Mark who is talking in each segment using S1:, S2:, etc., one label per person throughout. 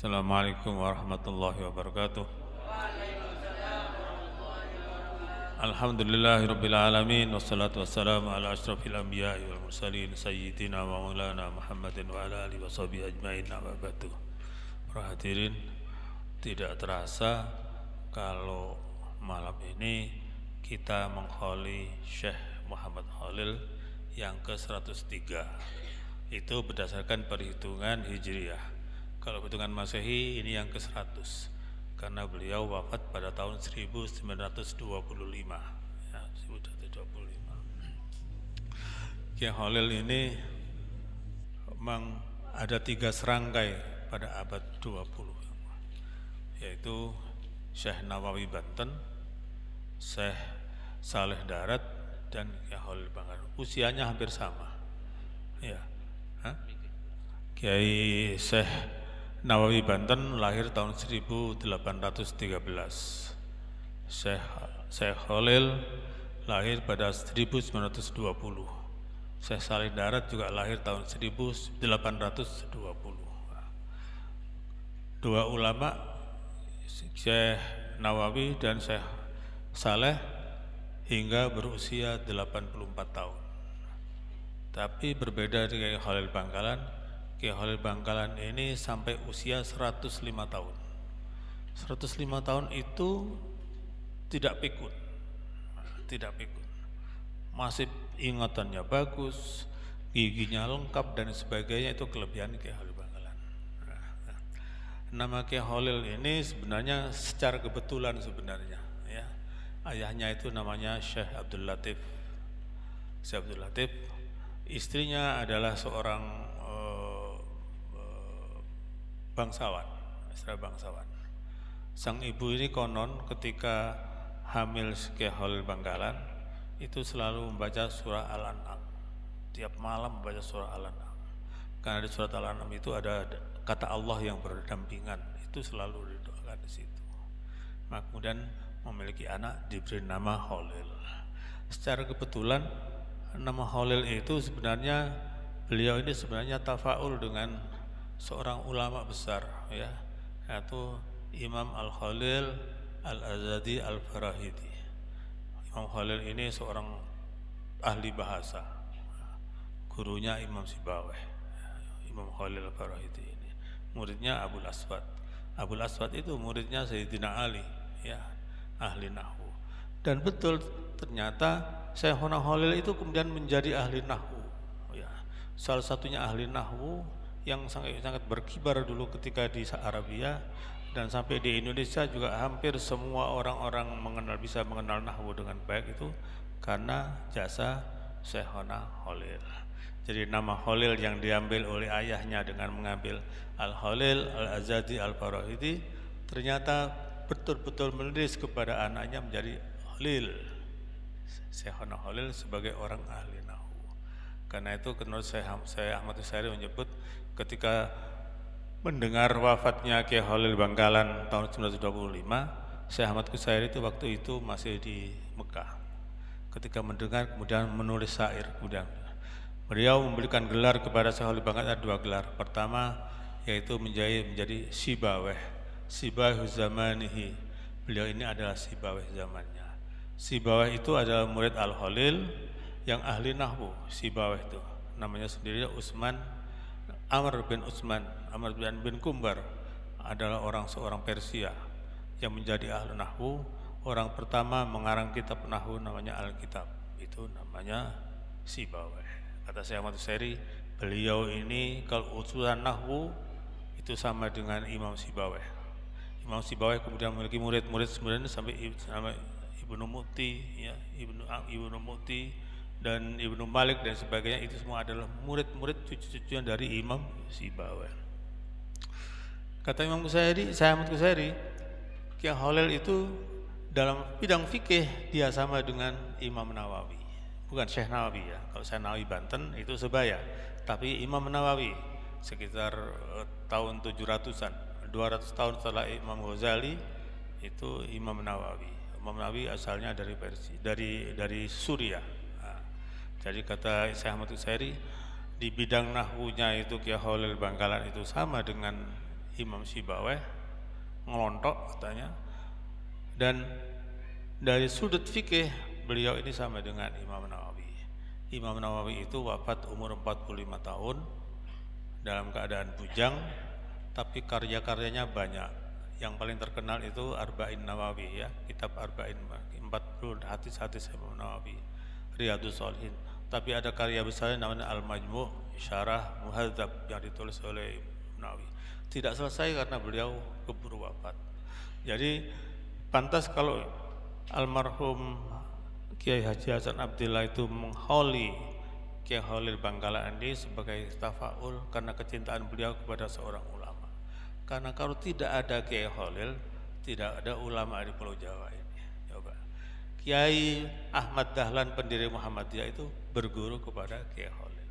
S1: Assalamualaikum warahmatullahi wabarakatuh. Alhamdulillahirabbil alamin wassalatu wassalamu ala asyrafil anbiya'i wal mursalin sayyidina wa maulana Muhammadin wa ala alihi washabihi ajmain wa ba'du. Para hadirin, tidak terasa kalau malam ini kita mengkholi Syekh Muhammad Khalil yang ke-103. Itu berdasarkan perhitungan Hijriyah. Kalau hitungan Masehi ini yang ke-100, karena beliau wafat pada tahun 1925 ya, 1925. Kiai Khalil ini memang ada 3 serangkai pada abad 20, yaitu Syekh Nawawi Banten, Syekh Saleh Darat, dan Kiai Khalil Bangkalan. Usianya hampir sama ya. Kiai Syekh Nawawi Banten lahir tahun 1813. Syekh Khalil lahir pada 1920. Syekh Saleh Darat juga lahir tahun 1820. Dua ulama, Syekh Nawawi dan Syekh Saleh, hingga berusia 84 tahun. Tapi berbeda dengan Khalil Bangkalan. Kiai Khalil Bangkalan ini sampai usia 105 tahun. 105 tahun itu tidak pikun. Masih ingatannya bagus, giginya lengkap dan sebagainya. Itu kelebihan Kiai Khalil Bangkalan. Nama Kiai Khalil ini sebenarnya secara kebetulan sebenarnya ya. Ayahnya itu namanya Syekh Abdul Latif. Syekh Abdul Latif, istrinya adalah seorang bangsawan. Sang ibu ini konon ketika hamil Kiai Khalil Bangkalan itu selalu membaca surah Al-An'am. Tiap malam membaca surah Al-An'am. Karena di surat Al-An'am itu ada kata Allah yang berdampingan, itu selalu didoakan di situ. Maka kemudian memiliki anak diberi nama Khalil. Secara kebetulan nama Khalil itu sebenarnya beliau ini sebenarnya tafaul dengan seorang ulama besar ya, yaitu Imam Al-Khalil Al-Azadi Al-Farahidi. Imam Khalil ini seorang ahli bahasa, gurunya Imam Sibawayh. Imam Khalil Al-Farahidi ini muridnya Abul Aswad. Abul Aswad itu muridnya Sayyidina Ali ya, ahli nahwu. Dan betul ternyata Syekhuna Khalil itu kemudian menjadi ahli nahwu ya. Salah satunya ahli nahwu yang sangat berkibar dulu ketika di Arabia, dan sampai di Indonesia juga hampir semua orang-orang bisa mengenal nahwu dengan baik itu karena jasa Syekhuna Khalil. Jadi nama Khalil yang diambil oleh ayahnya dengan mengambil Al-Khalil Al-Azadi Al-Farahidi ternyata betul-betul menulis kepada anaknya menjadi Khalil, Syekhuna Khalil sebagai orang ahli nahwu. Karena itu menurut saya Ahmad Qushairi menyebut ketika mendengar wafatnya Kiai Khalil Bangkalan tahun 1925, Syekh Ahmad Qushairi itu waktu itu masih di Mekah. Ketika mendengar kemudian menulis syair, kemudian beliau memberikan gelar kepada Syekh Khalil Bangkalan, ada 2 gelar. Pertama yaitu menjadi Sibawayh, Sibawayh zamanihi. Beliau ini adalah Sibawayh zamannya. Sibawayh itu adalah murid Al-Khalil yang ahli nahwu. Sibawayh itu namanya sendiri Amr bin Kumbar adalah seorang Persia yang menjadi ahli nahwu. Orang pertama mengarang kitab nahwu namanya Alkitab, itu namanya Sibawayh. Kata Syekh Ahmad Qushairi, beliau ini kalau usulan nahwu itu sama dengan Imam Sibawayh. Imam Sibawayh kemudian memiliki murid-murid sebenarnya sampai Ibnu Mu'ti ya, Ibnu Mu'ti dan Ibnu Malik dan sebagainya, itu semua adalah murid-murid cucu-cucuan dari Imam Sibawayh. Kata Imam Qushairi, Syekh Ahmad Qushairi, Kiai Khalil itu dalam bidang fikih dia sama dengan Imam Nawawi. Bukan Syekh Nawawi ya. Kalau Syekh Nawawi Banten itu sebaya, tapi Imam Nawawi sekitar tahun 700-an, 200 tahun setelah Imam Ghazali itu Imam Nawawi. Imam Nawawi asalnya dari Persia, dari Suriah. Jadi kata Syekh Ahmad Qushairi, di bidang nahwunya itu Kiai Khalil Bangkalan itu sama dengan Imam Sibaweh, ngelontok katanya. Dan dari sudut fikih beliau ini sama dengan Imam Nawawi. Imam Nawawi itu wafat umur 45 tahun dalam keadaan bujang, tapi karya-karyanya banyak. Yang paling terkenal itu Arba'in Nawawi, ya, kitab Arba'in, 40 hadis-hadis Imam Nawawi, Riyadhus Shalihin. Tapi ada karya besarnya namanya Al-Majmu' Syarah Muhadzab yang ditulis oleh Imam Nawawi. Tidak selesai karena beliau keburu wafat. Jadi pantas kalau almarhum Kiai Haji Hasan Abdillah itu mengholi Kiai Khalil Bangkalan ini sebagai tafaul karena kecintaan beliau kepada seorang ulama. Karena kalau tidak ada Kiai Khalil, tidak ada ulama di Pulau Jawa ini. Coba. Kiai Ahmad Dahlan pendiri Muhammadiyah itu berguru kepada Kiai Khalil.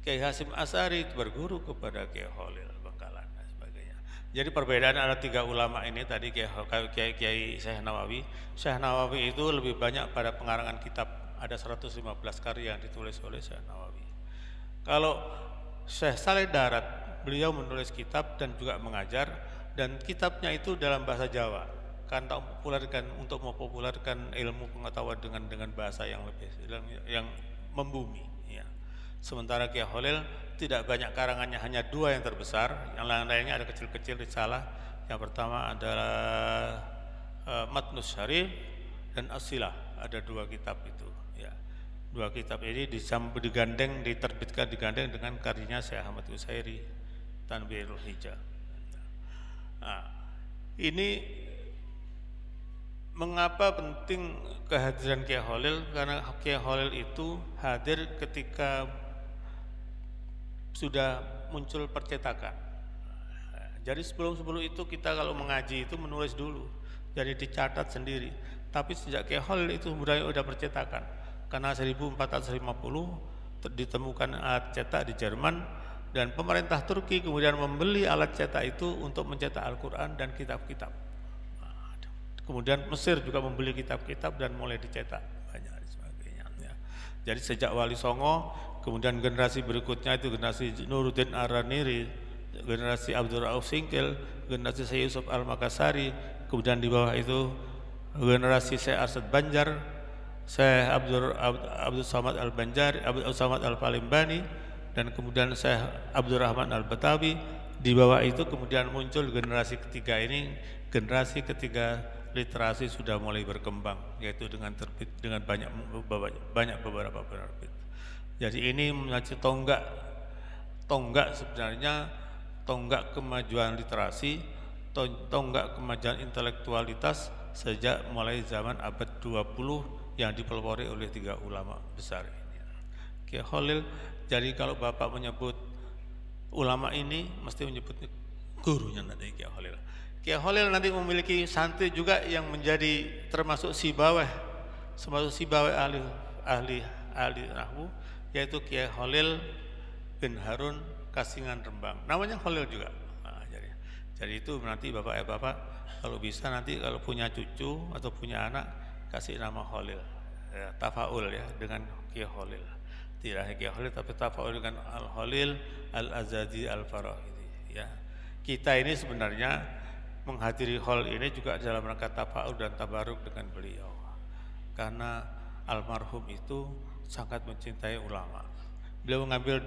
S1: Kiai Hasyim Asy'ari berguru kepada Kiai Khalil Bangkalan dan sebagainya. Jadi perbedaan ada 3 ulama ini tadi, Kiai Syekh Nawawi. Syekh Nawawi itu lebih banyak pada pengarangan kitab, ada 115 karya yang ditulis oleh Syekh Nawawi. Kalau Syekh Saleh Darat, beliau menulis kitab dan juga mengajar, dan kitabnya itu dalam bahasa Jawa karena untuk mempopulerkan ilmu pengetahuan dengan bahasa yang lebih yang membumi, ya. Sementara Kiai Khalil tidak banyak karangannya, hanya 2 yang terbesar, yang lain-lainnya ada kecil-kecil risalah. Yang pertama adalah Matnus Syarif dan As-Silah, ada 2 kitab itu, ya. 2 kitab ini diterbitkan digandeng dengan karyanya Syekh Ahmad Usairi, Tanbihul Hijah. Nah, ini mengapa penting kehadiran Kiai Khalil? Karena Kiai Khalil itu hadir ketika sudah muncul percetakan. Jadi sebelum itu kita kalau mengaji itu menulis dulu, jadi dicatat sendiri. Tapi sejak Kiai Khalil itu sudah percetakan. Karena 1450 ditemukan alat cetak di Jerman, dan pemerintah Turki kemudian membeli alat cetak itu untuk mencetak Al-Quran dan kitab-kitab. Kemudian Mesir juga membeli kitab-kitab dan mulai dicetak banyak dan sebagainya, ya. Jadi sejak Wali Songo, kemudian generasi berikutnya itu generasi Nuruddin Ar-Raniri, generasi Abdul Rauf Singkil, generasi Syekh Yusuf Al-Makassari, kemudian di bawah itu generasi Syekh Arsad Banjar, Syekh Abdul Samad Al-Banjari, Abdul Samad Al-Palimbani, dan kemudian Syekh Abdurrahman Al-Batawi. Di bawah itu kemudian muncul generasi ketiga ini, generasi ketiga literasi sudah mulai berkembang, yaitu dengan terbit dengan banyak beberapa penerbit. Jadi ini menjadi tonggak sebenarnya, tonggak kemajuan literasi, tonggak kemajuan intelektualitas sejak mulai zaman abad 20 yang dipelopori oleh 3 ulama besar ini. Kiai Khalil, jadi kalau Bapak menyebut ulama ini mesti menyebut gurunya nanti Kiai Khalil. Kiai Khalil nanti memiliki santri juga yang menjadi termasuk Sibaweh, ahli nahwu, yaitu Kiai Khalil bin Harun Kasingan Rembang. Namanya Khalil juga. Nah, jadi itu nanti Bapak kalau bisa nanti kalau punya cucu atau punya anak kasih nama Khalil, ya, tafaul ya dengan Kiai Khalil. Tidak hanya Kiai Khalil tapi tafaul dengan Al-Khalil Al-Azadi Al-Farahidi, ya. Kita ini sebenarnya menghadiri hall ini juga dalam rangka tafaul dan tabaruk dengan beliau, karena almarhum itu sangat mencintai ulama. Beliau mengambil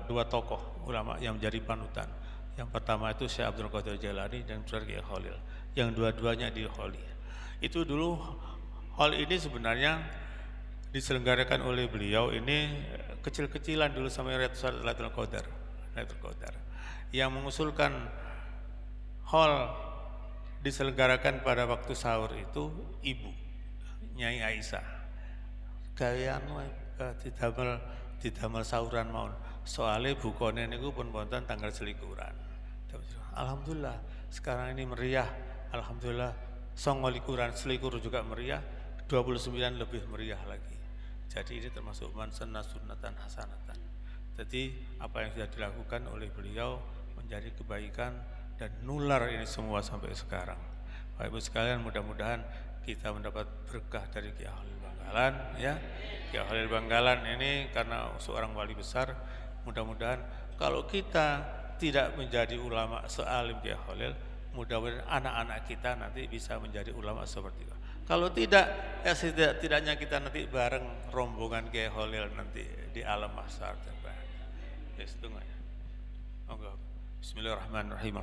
S1: dua tokoh ulama yang menjadi panutan. Yang pertama itu Syekh Abdul Qadir Jailani dan Kiai Khalil, yang dua-duanya di hall. Itu dulu hall ini sebenarnya diselenggarakan oleh beliau ini kecil-kecilan dulu sampai Lailatul Qadar. Yang mengusulkan hall diselenggarakan pada waktu sahur itu ibu Nyai Aisyah. Gayaan didamel sahuran mawon. Soale bukane niku pun wonten tanggal selikuran. Alhamdulillah sekarang ini meriah. Alhamdulillah 29 selikur juga meriah, 29 lebih meriah lagi. Jadi ini termasuk man sanna sunnatan hasanatan. Jadi apa yang sudah dilakukan oleh beliau menjadi kebaikan dan nular ini semua sampai sekarang. Bapak Ibu sekalian, mudah-mudahan kita mendapat berkah dari Kiai Khalil Bangkalan, ya. Kiai Khalil Bangkalan ini karena seorang wali besar, mudah-mudahan kalau kita tidak menjadi ulama sealim Kiai Khalil, mudah-mudahan anak-anak kita nanti bisa menjadi ulama seperti itu. Kalau tidak, ya tidaknya kita nanti bareng rombongan Kiai Khalil nanti di alam mahsyar. Ya, setengah. Bismillahirrahmanirrahim.